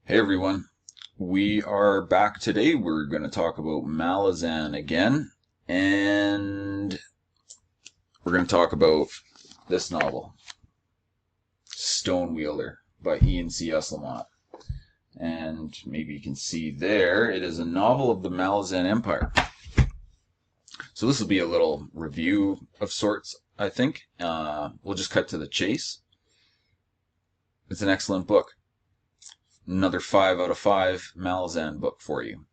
Hey everyone, we are back today. We're going to talk about Malazan again, and we're going to talk about this novel, Stonewielder by IAN C ESSLEMONT. And maybe you can see there, it is a novel of the Malazan Empire. So this will be a little review of sorts, I think. We'll just cut to the chase. It's an excellent book. Another 5 out of 5 Malazan book for you.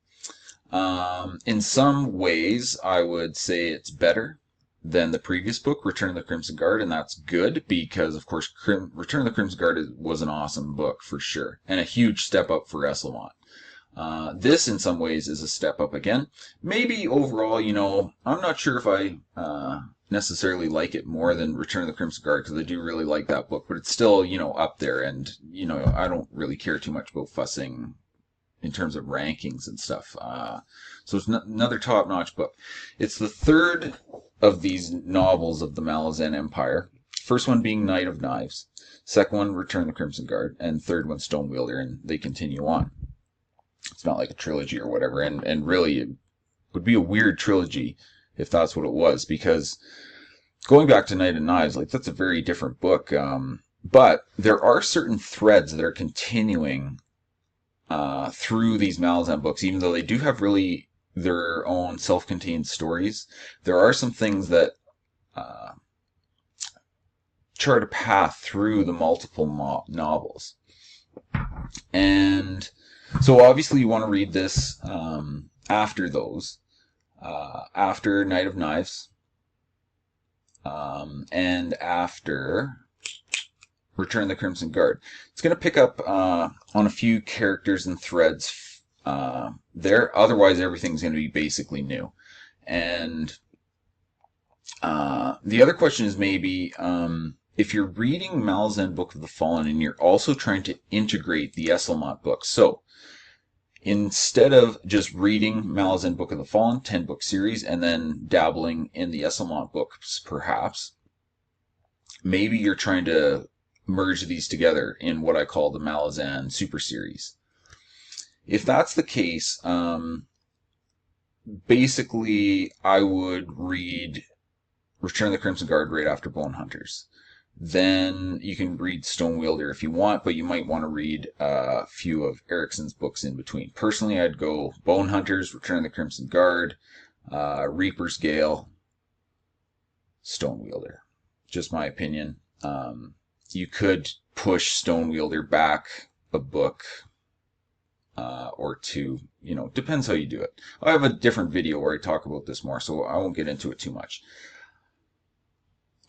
In some ways, I would say it's better than the previous book, Return of the Crimson Guard, and that's good because, of course, Return of the Crimson Guard was an awesome book for sure, and a huge step up for ESSLEMONT. This, in some ways, is a step up again. Maybe overall, I'm not sure if I necessarily like it more than Return of the Crimson Guard because I do really like that book, but it's still, up there, and, I don't really care too much about fussing in terms of rankings and stuff. So it's another top-notch book. It's the third of these novels of the Malazan Empire. First one being Knight of Knives. Second one, Return of the Crimson Guard. And third one, Stonewielder, and they continue on. It's not like a trilogy or whatever, and really it would be a weird trilogy if that's what it was, because going back to Knight of Knives, that's a very different book. But there are certain threads that are continuing through these Malazan books, even though they do have really their own self-contained stories. There are some things that chart a path through the multiple novels. And so obviously you want to read this after those, after Knight of Knives, and after Return of the Crimson Guard. It's going to pick up on a few characters and threads there. Otherwise, everything's going to be basically new. And the other question is maybe if you're reading Malazan Book of the Fallen and you're also trying to integrate the ESSLEMONT books. So instead of just reading Malazan Book of the Fallen, 10-book series, and then dabbling in the ESSLEMONT books, perhaps, maybe you're trying to merge these together in what I call the Malazan Super Series. If that's the case, basically I would read Return of the Crimson Guard right after Bone Hunters. Then you can read Stonewielder if you want, but you might want to read a few of Erickson's books in between. Personally, I'd go Bone Hunters, Return of the Crimson Guard, Reaper's Gale, Stonewielder. Just my opinion. You could push Stonewielder back a book or two. Depends how you do it. I have a different video where I talk about this more, so I won't get into it too much.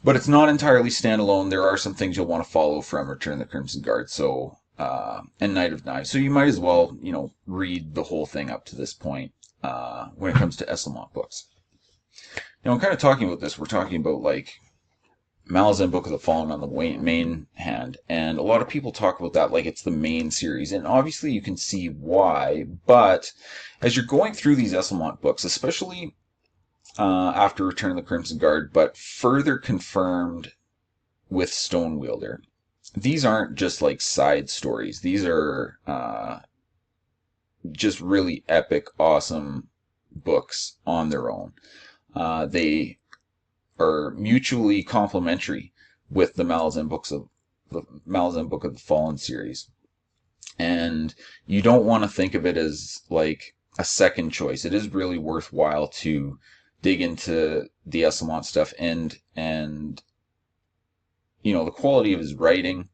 But it's not entirely standalone. There are some things you'll want to follow from Return of the Crimson Guard, and Knight of Knives. So you might as well, read the whole thing up to this point when it comes to ESSLEMONT books. Now, I'm kind of talking about this. We're talking about Malazan Book of the Fallen on the main hand, and a lot of people talk about that like it's the main series, and obviously you can see why, but as you're going through these ESSLEMONT books, especially after Return of the Crimson Guard, but further confirmed with Stonewielder, these aren't just side stories. These are just really epic, awesome books on their own. They are mutually complementary with the Malazan Book of the Fallen series, and you don't want to think of it as a second choice. It is really worthwhile to dig into the ESSLEMONT stuff, and the quality of his writing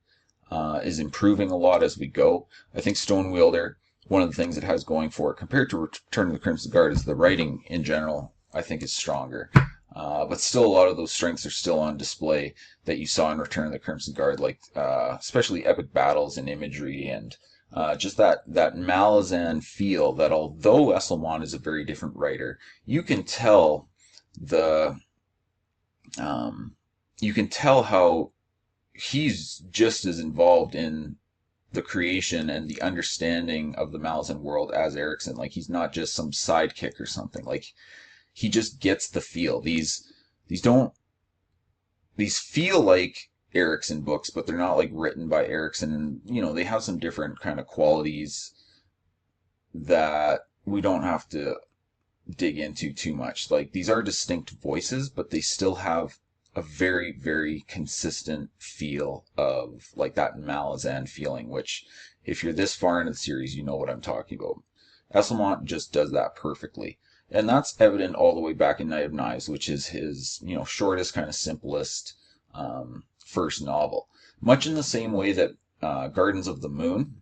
is improving a lot as we go. I think Stonewielder, one of the things it has going for it compared to Return of the Crimson Guard, is the writing in general I think is stronger. But still, a lot of those strengths are still on display that you saw in Return of the Crimson Guard, especially epic battles and imagery, and just that Malazan feel that although ESSLEMONT is a very different writer, you can tell how he's just as involved in the creation and the understanding of the Malazan world as Erickson. He's not just some sidekick or something. He just gets the feel. These feel like Erikson books, but they're not like written by Erikson, and they have some different kind of qualities that we don't have to dig into too much. Like, these are distinct voices, but they still have a very, very consistent feel of like that Malazan feeling, which if you're this far into the series, you know what I'm talking about. Esslemont just does that perfectly. And that's evident all the way back in Knight of Knives, which is his, shortest, kind of simplest first novel. Much in the same way that Gardens of the Moon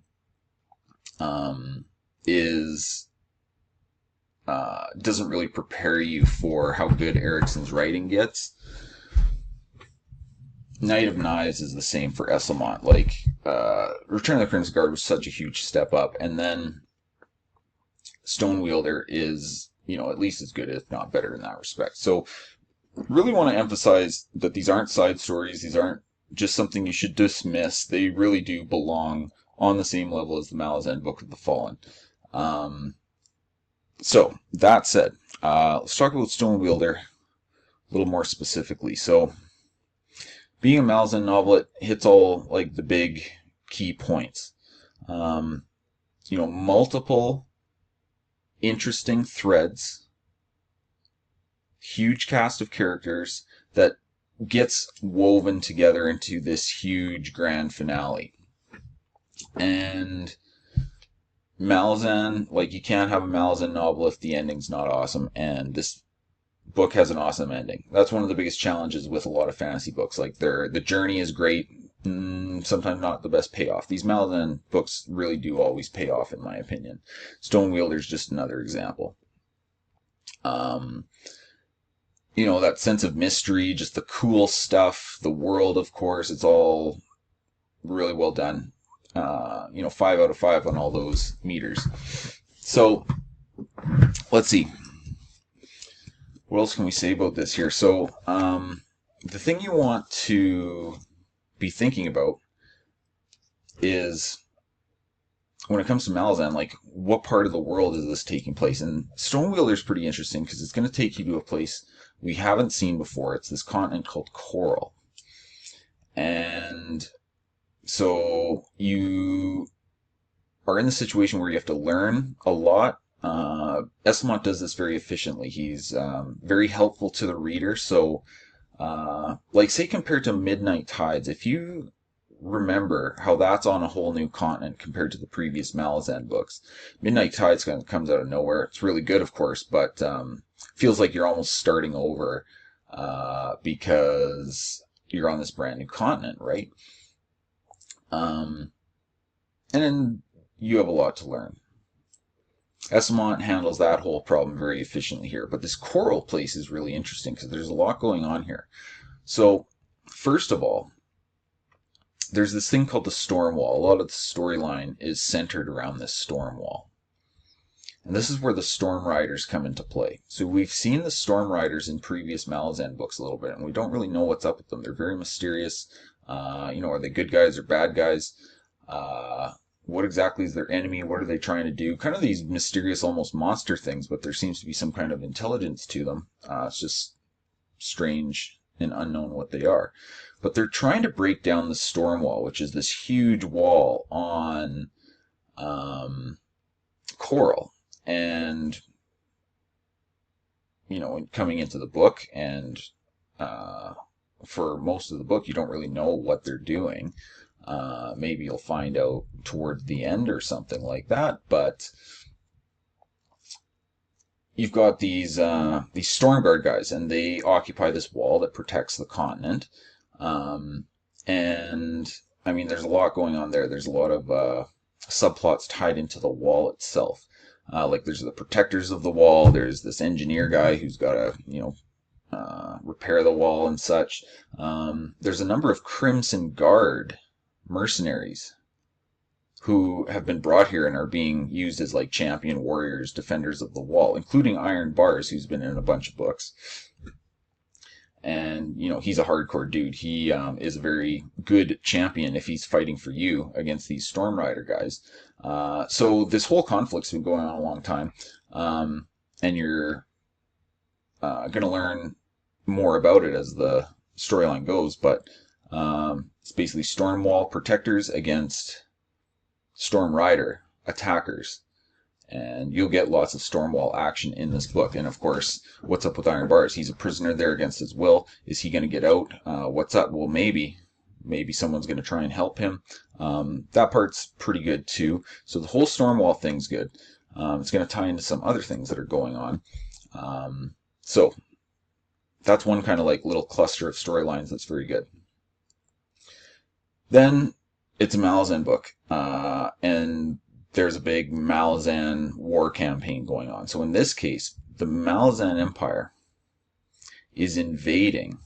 is doesn't really prepare you for how good Erikson's writing gets. Knight of Knives is the same for Esslemont. Like, Return of the Crimson Guard was such a huge step up, and then Stonewielder is, at least as good, if not better in that respect. So, really want to emphasize that these aren't side stories. These aren't just something you should dismiss. They really do belong on the same level as the Malazan Book of the Fallen. So, that said, let's talk about Stonewielder a little more specifically. So, being a Malazan novel, it hits all like the big key points. Multiple interesting threads, huge cast of characters that gets woven together into this huge grand finale. And Malazan, like, you can't have a Malazan novel if the ending's not awesome, and this book has an awesome ending. That's one of the biggest challenges with a lot of fantasy books. Like, the journey is great, sometimes not the best payoff. These Malazan books really do always pay off, in my opinion. Stonewielder's just another example. That sense of mystery, just the cool stuff, the world, of course, it's all really well done. 5 out of 5 on all those meters. So, let's see. What else can we say about this here? So, the thing you want to be thinking about is, when it comes to Malazan, like, what part of the world is this taking place? And Stonewielder is pretty interesting because it's going to take you to a place we haven't seen before. It's this continent called Coral. And so you are in the situation where you have to learn a lot. Esslemont does this very efficiently. He's very helpful to the reader. So, like, say compared to Midnight Tides, if you remember how that's on a whole new continent compared to the previous Malazan books, Midnight Tides kind of comes out of nowhere. It's really good, of course, but feels like you're almost starting over because you're on this brand new continent, right? And then you have a lot to learn. Esslemont handles that whole problem very efficiently here. But this Coral place is really interesting because there's a lot going on here. So, first of all, there's this thing called the Storm Wall. A lot of the storyline is centered around this Storm Wall. And this is where the Storm Riders come into play. So we've seen the Storm Riders in previous Malazan books a little bit, and we don't really know what's up with them. They're very mysterious. Are they good guys or bad guys? What exactly is their enemy? What are they trying to do? Kind of these mysterious, almost monster things, but there seems to be some kind of intelligence to them. It's just strange and unknown what they are. But they're trying to break down the Storm Wall, which is this huge wall on Coral. And, coming into the book, and for most of the book, you don't really know what they're doing. Maybe you'll find out towards the end or something like that, but you've got these Stormguard guys, and they occupy this wall that protects the continent. And I mean, there's a lot going on there. There's a lot of subplots tied into the wall itself. Like, there's the protectors of the wall. There's this engineer guy who's got to, repair the wall and such. There's a number of Crimson Guard mercenaries who have been brought here and are being used as like champion warriors, defenders of the wall, including Iron Bars, who's been in a bunch of books. And, he's a hardcore dude. He is a very good champion if he's fighting for you against these Storm Rider guys. So this whole conflict's been going on a long time. And you're going to learn more about it as the storyline goes. But It's basically storm wall protectors against storm rider attackers. And you'll get lots of Stormwall action in this book. And of course, what's up with Iron Bars? He's a prisoner there against his will. Is he going to get out? What's up? Well, maybe someone's going to try and help him. That part's pretty good too. So the whole Stormwall thing's good. It's going to tie into some other things that are going on. So that's one kind of like little cluster of storylines that's very good. Then it's a Malazan book, and there's a big Malazan war campaign going on. So in this case, the Malazan Empire is invading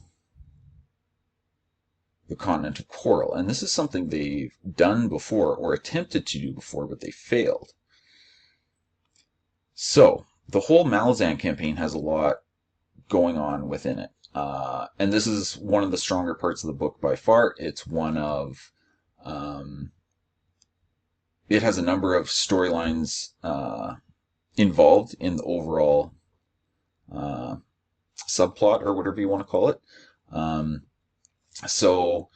the continent of Coral. And this is something they've done before, or attempted to do before, but they failed. So the whole Malazan campaign has a lot going on within it. And this is one of the stronger parts of the book by far. It's one of... it has a number of storylines involved in the overall subplot, or whatever you want to call it. So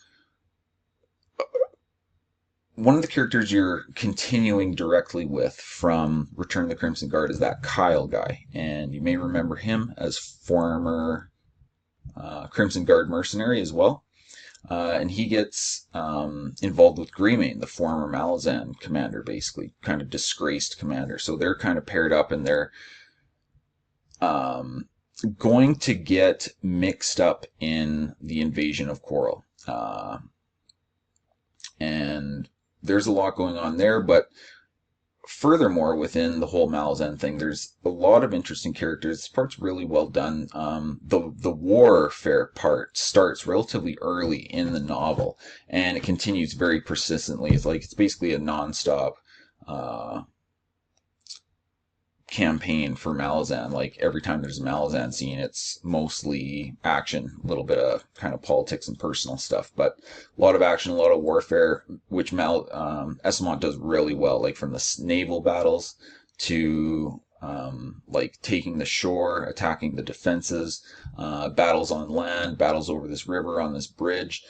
one of the characters you're continuing directly with from Return of the Crimson Guard is that Kyle guy. And you may remember him as former Crimson Guard mercenary as well. And he gets involved with Greymane, the former Malazan commander, basically, kind of disgraced commander. So they're kind of paired up, and they're going to get mixed up in the invasion of Coral. And there's a lot going on there, but furthermore, within the whole Malazan thing, there's a lot of interesting characters. This part's really well done. The warfare part starts relatively early in the novel, and it continues very persistently. It's basically a non-stop campaign for Malazan. Like every time there's a Malazan scene, it's mostly action, a little bit of kind of politics and personal stuff, but a lot of action, a lot of warfare, which ESSLEMONT does really well, like from the naval battles to like taking the shore, attacking the defenses, battles on land, battles over this river, on this bridge,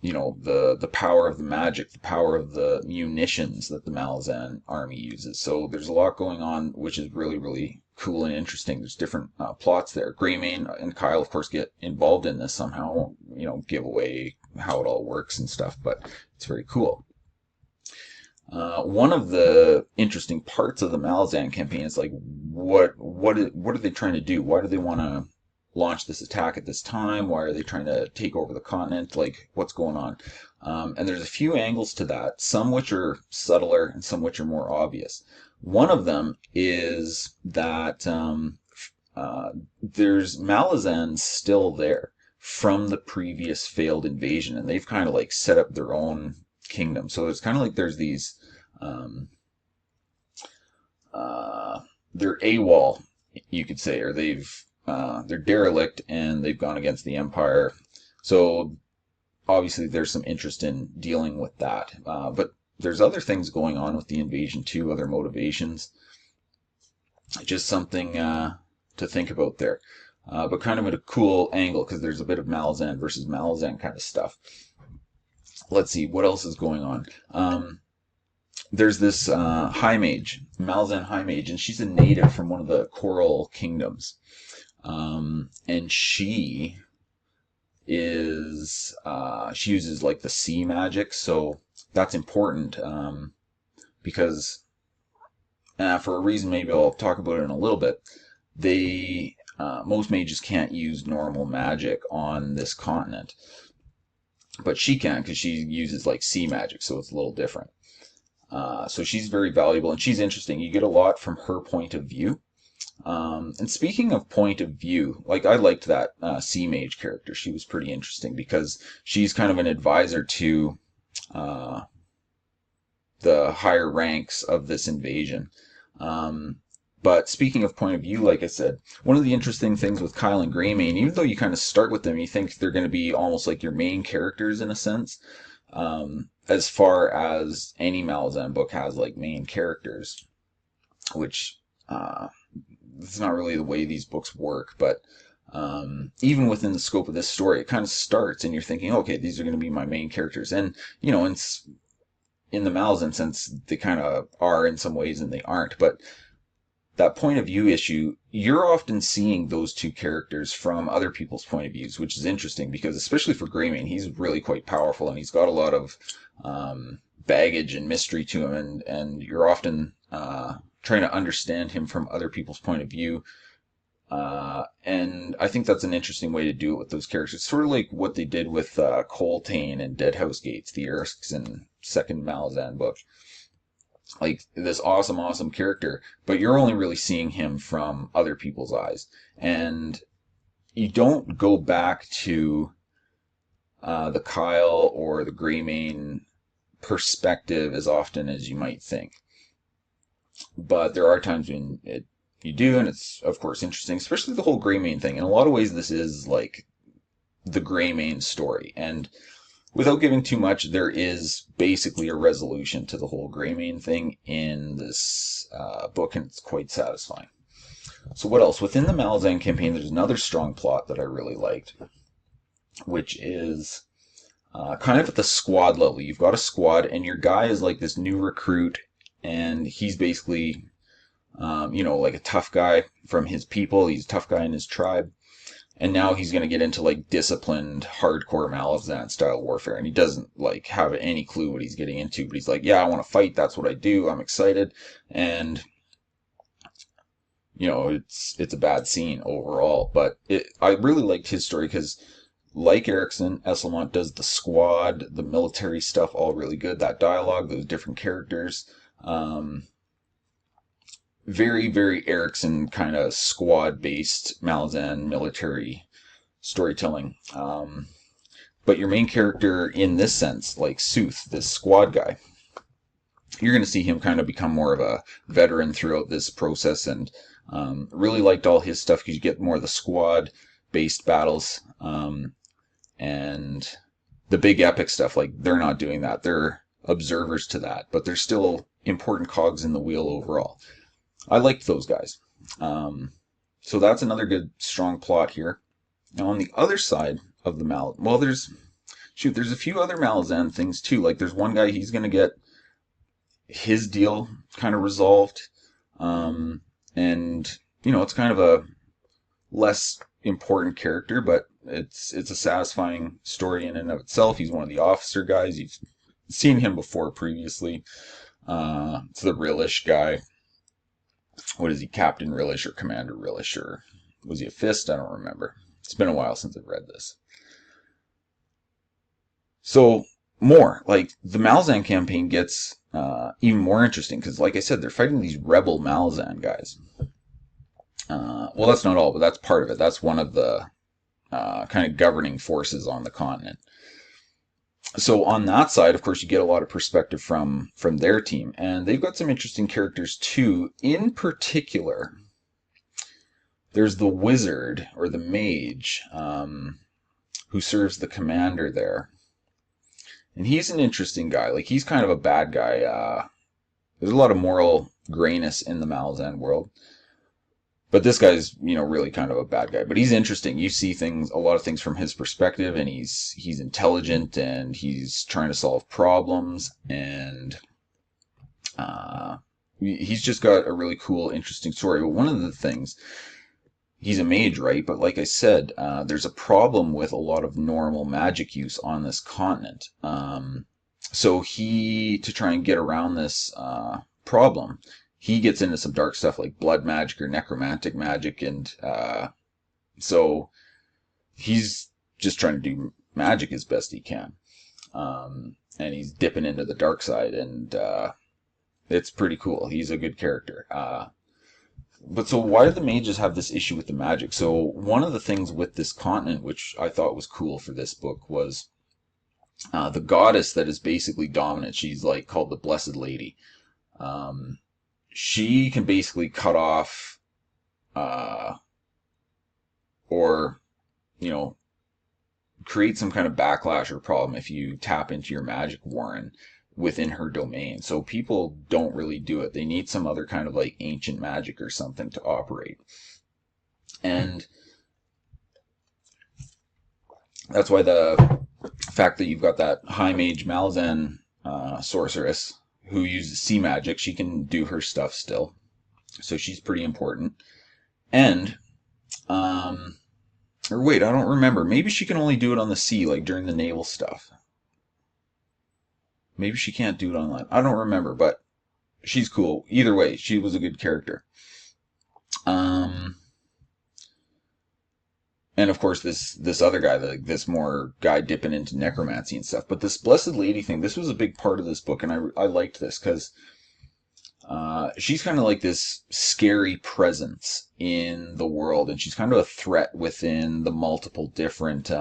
you know, the power of the magic, the power of the munitions that the Malazan army uses. So there's a lot going on, which is really, really cool and interesting. There's different plots there. Greymane and Kyle, of course, get involved in this somehow. I won't, you know, give away how it all works and stuff, but it's very cool. One of the interesting parts of the Malazan campaign is like, what are they trying to do? Why do they want to launch this attack at this time? Why are they trying to take over the continent? Like, what's going on? And there's a few angles to that, some which are subtler and some which are more obvious. One of them is that there's Malazans still there from the previous failed invasion, and they've kind of like set up their own kingdom. So it's kind of like there's these they're AWOL, you could say, or they're derelict and they've gone against the Empire. So obviously there's some interest in dealing with that. But there's other things going on with the invasion too, other motivations. Just something to think about there. But kind of at a cool angle, because there's a bit of Malazan versus Malazan kind of stuff. Let's see, what else is going on? There's this High Mage, Malazan High Mage, and she's a native from one of the Coral Kingdoms. And she is, she uses like the sea magic, so that's important, because, for a reason maybe I'll talk about it in a little bit, most mages can't use normal magic on this continent, but she can, because she uses like sea magic, so it's a little different. So she's very valuable, and she's interesting. You get a lot from her point of view. And speaking of point of view, like I liked that Sea Mage character. She was pretty interesting because she's kind of an advisor to the higher ranks of this invasion. But speaking of point of view, like I said, one of the interesting things with Kyle and Greymane, even though you kind of start with them, you think they're going to be almost like your main characters in a sense. As far as any Malazan book has like main characters, which it's not really the way these books work, but even within the scope of this story, it kind of starts and you're thinking, okay, these are going to be my main characters. And, you know, in the Malazan sense, they kind of are in some ways and they aren't. But that point of view issue, you're often seeing those two characters from other people's point of views, which is interesting because, especially for Greymane, he's really quite powerful and he's got a lot of baggage and mystery to him, and you're often trying to understand him from other people's point of view. And I think that's an interesting way to do it with those characters. It's sort of like what they did with Coltane and Deadhouse Gates, the Erskine second Malazan book. Like this awesome character, but you're only really seeing him from other people's eyes, and you don't go back to the Kyle or the Greymane perspective as often as you might think. But there are times when you do, and it's of course interesting, especially the whole Greymane thing. In a lot of ways, this is like the Greymane story, and without giving too much, there is basically a resolution to the whole Greymane thing in this book, and it's quite satisfying. So what else? Within the Malazan campaign, there's another strong plot that I really liked, which is kind of at the squad level. You've got a squad, and your guy is like this new recruit, and he's basically, like a tough guy from his people. He's a tough guy in his tribe. And now he's going to get into like disciplined, hardcore Malazan style warfare, and he doesn't like have any clue what he's getting into. But he's like, "Yeah, I want to fight. That's what I do. I'm excited." And it's a bad scene overall. But I really liked his story because, like Erickson, ESSLEMONT does the squad, the military stuff all really good. That dialogue, those different characters. Very, very Erickson kind of squad-based Malazan military storytelling. But your main character in this sense, like Sooth, this squad guy, you're going to see him kind of become more of a veteran throughout this process, and really liked all his stuff because you get more of the squad-based battles, and the big epic stuff. Like, they're not doing that. They're observers to that, but they're still important cogs in the wheel overall. I liked those guys. So that's another good, strong plot here. Now, on the other side of the there's a few other Malazan things too. Like, there's one guy, he's going to get his deal kind of resolved. And, it's kind of a less important character, but it's a satisfying story in and of itself. He's one of the officer guys. You've seen him before previously. It's the Rillish guy. What is he, Captain Rillish or Commander Rillish, or was he a Fist? I don't remember. It's been a while since I've read this. So, more. Like, the Malazan campaign gets even more interesting, because, like I said, they're fighting these rebel Malazan guys. Well, that's not all, but that's part of it. That's one of the kind of governing forces on the continent. So on that side, of course, you get a lot of perspective from their team, and they've got some interesting characters too. In particular, there's the wizard or the mage who serves the commander there, and he's an interesting guy. Like, he's kind of a bad guy. There's a lot of moral grayness in the Malazan world. But this guy's, really kind of a bad guy. But he's interesting. You see a lot of things from his perspective, and he's intelligent, and he's trying to solve problems, and he's just got a really cool, interesting story. But one of the things, he's a mage, right? But like I said, there's a problem with a lot of normal magic use on this continent. So to try and get around this problem, he gets into some dark stuff like blood magic or necromantic magic, and so he's just trying to do magic as best he can. And he's dipping into the dark side, and it's pretty cool. He's a good character. But so why do the mages have this issue with the magic? So one of the things with this continent, which I thought was cool for this book, was the goddess that is basically dominant. She's like called the Blessed Lady. She can basically cut off, or, create some kind of backlash or problem if you tap into your magic warren within her domain. So people don't really do it. They need some other kind of like ancient magic or something to operate. And That's why the fact that you've got that high mage Malazan sorceress who uses sea magic, she can do her stuff still. So she's pretty important. And, or wait, I don't remember. Maybe she can only do it on the sea, like during the naval stuff. Maybe she can't do it on land. I don't remember, but she's cool. Either way, she was a good character. And of course, this other guy, this more guy dipping into necromancy and stuff. But this Blessed Lady thing, this was a big part of this book, and I liked this because she's kind of like this scary presence in the world, and she's kind of a threat within the multiple different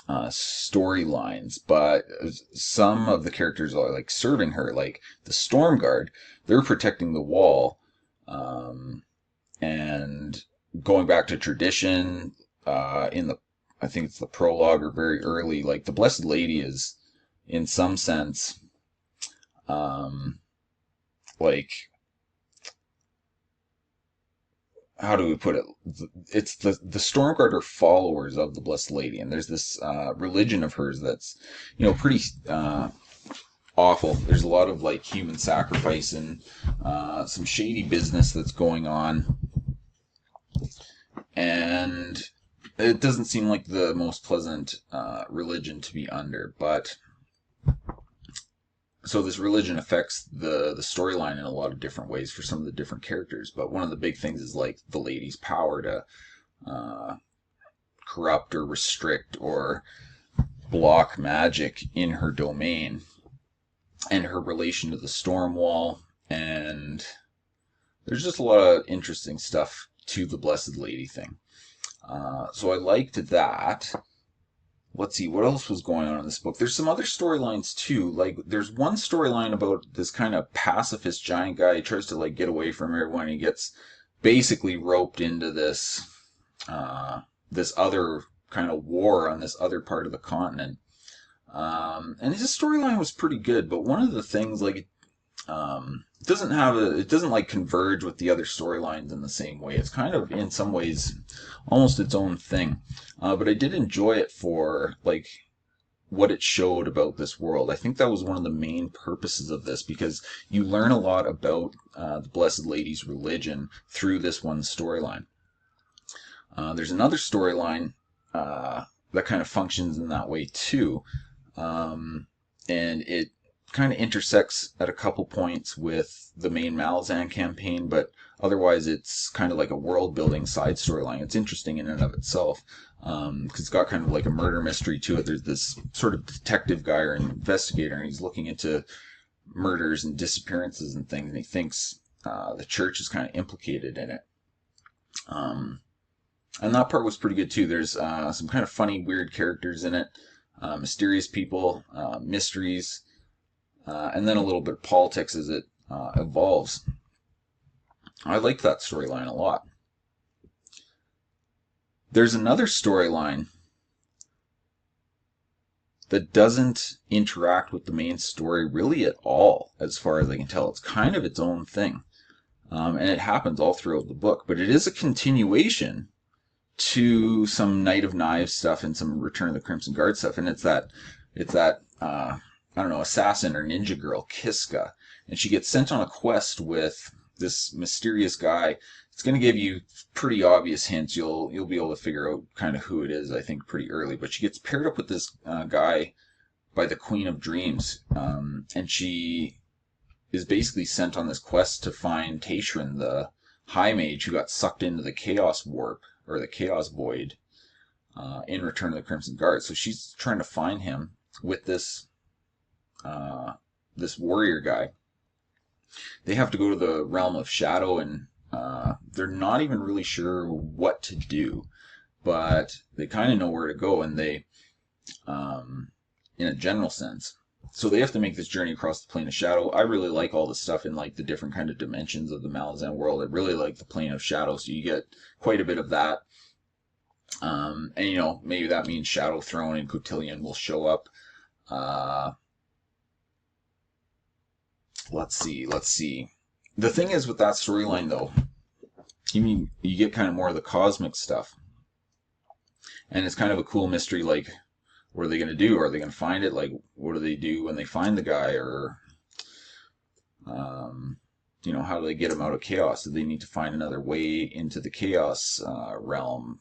storylines. But some of the characters are like serving her, like the Storm Guard. They're protecting the wall, and going back to tradition, in the, I think it's the prologue or very early, like the Blessed Lady is, in some sense, like, how do we put it? It's the Stormguard are followers of the Blessed Lady, and there's this religion of hers that's, pretty awful. There's a lot of like human sacrifice and some shady business that's going on. And it doesn't seem like the most pleasant religion to be under, but so this religion affects the storyline in a lot of different ways for some of the different characters. But one of the big things is like the lady's power to corrupt or restrict or block magic in her domain, and her relation to the storm wall. And there's just a lot of interesting stuff to the Blessed Lady thing. So I liked that. Let's see, what else was going on in this book? There's some other storylines too. Like, there's one storyline about this kind of pacifist giant guy. He tries to like get away from everyone. He gets basically roped into this this other kind of war on this other part of the continent. And his storyline was pretty good, but one of the things, like, it doesn't like converge with the other storylines in the same way. It's kind of in some ways almost its own thing. But I did enjoy it for like what it showed about this world. I think that was one of the main purposes of this, because you learn a lot about the Blessed Lady's religion through this one storyline. There's another storyline that kind of functions in that way too, and it kind of intersects at a couple points with the main Malazan campaign, but otherwise it's kind of like a world-building side storyline. It's interesting in and of itself, because it's got kind of like a murder mystery to it. There's this sort of detective guy or investigator, and he's looking into murders and disappearances and things, and he thinks the church is kind of implicated in it. And that part was pretty good too. There's some kind of funny, weird characters in it, mysterious people, mysteries, and then a little bit of politics as it evolves. I like that storyline a lot. There's another storyline that doesn't interact with the main story really at all, as far as I can tell. It's kind of its own thing, and it happens all throughout the book, but it is a continuation to some Knight of Knives stuff and some Return of the Crimson Guard stuff, and it's that I don't know, assassin or ninja girl, Kiska, and she gets sent on a quest with this mysterious guy. It's going to give you pretty obvious hints. You'll be able to figure out kind of who it is, I think, pretty early. But she gets paired up with this guy by the Queen of Dreams, and she is basically sent on this quest to find Tashrin, the High Mage who got sucked into the Chaos Warp, or the Chaos Void, in Return of the Crimson Guard. So she's trying to find him with this warrior guy. They have to go to the realm of shadow, and they're not even really sure what to do, but they kind of know where to go, and they, in a general sense. So they have to make this journey across the plane of shadow. I really like all the stuff in like the different kind of dimensions of the Malazan world. I really like the plane of shadow, so you get quite a bit of that. And maybe that means Shadow Throne and Cotillion will show up. Let's see. The thing is with that storyline, though, you get kind of more of the cosmic stuff. And it's kind of a cool mystery, like, what are they going to do? Are they going to find it? Like, what do they do when they find the guy? Or, you know, how do they get him out of chaos? Do they need to find another way into the chaos realm?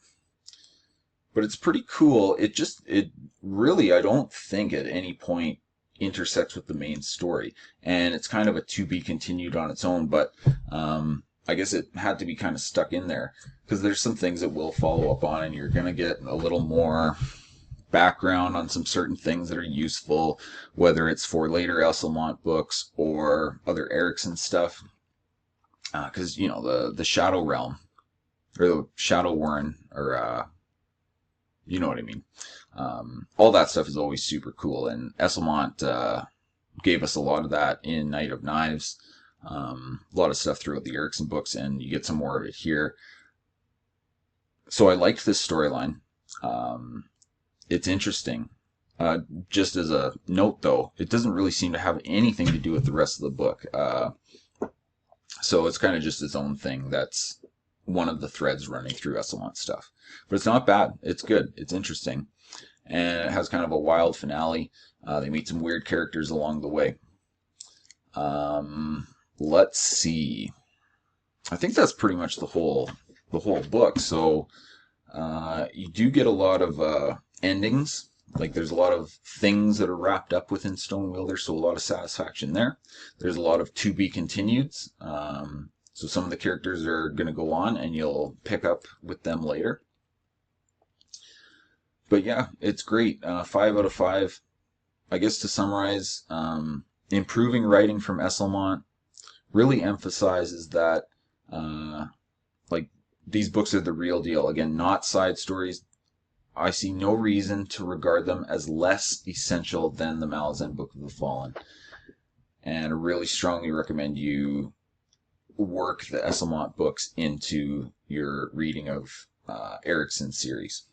But it's pretty cool. It really, I don't think at any point intersects with the main story. And it's kind of a to be continued on its own, but I guess it had to be kind of stuck in there because there's some things that will follow up on, and you're going to get a little more background on some certain things that are useful, whether it's for later Esselmont books or other Erickson stuff. Because, you know, the Shadow Realm, or the Shadow Warren, or, you know what I mean. All that stuff is always super cool, and Esselmont gave us a lot of that in Knight of Knives. A lot of stuff throughout the Erickson books, and you get some more of it here. So I liked this storyline. It's interesting. Just as a note, though, it doesn't really seem to have anything to do with the rest of the book. So it's kind of just its own thing. That's one of the threads running through Esselmont stuff. But it's not bad. It's good. It's interesting. And it has kind of a wild finale. They meet some weird characters along the way. Let's see. I think that's pretty much the whole book. So you do get a lot of endings. Like, there's a lot of things that are wrapped up within Stonewielder, so a lot of satisfaction there. There's a lot of to be continueds. So some of the characters are going to go on, and you'll pick up with them later. But yeah, it's great. 5 out of 5. I guess to summarize, improving writing from Esselmont really emphasizes that like, these books are the real deal. Again, not side stories. I see no reason to regard them as less essential than the Malazan Book of the Fallen. And I really strongly recommend you work the Esselmont books into your reading of Erickson series.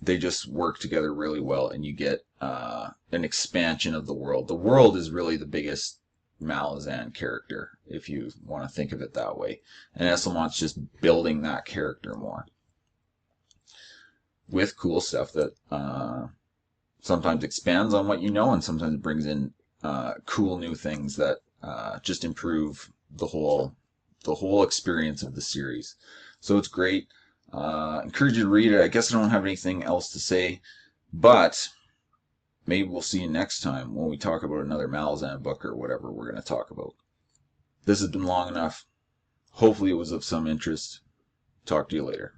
They just work together really well, and you get an expansion of the world. The world is really the biggest Malazan character, if you want to think of it that way. And Esselmont's just building that character more, with cool stuff that sometimes expands on what you know, and sometimes brings in cool new things that just improve the whole experience of the series. So it's great. Encourage you to read it. I guess I don't have anything else to say, but maybe we'll see you next time when we talk about another Malazan book or whatever we're going to talk about. This has been long enough. Hopefully it was of some interest. Talk to you later.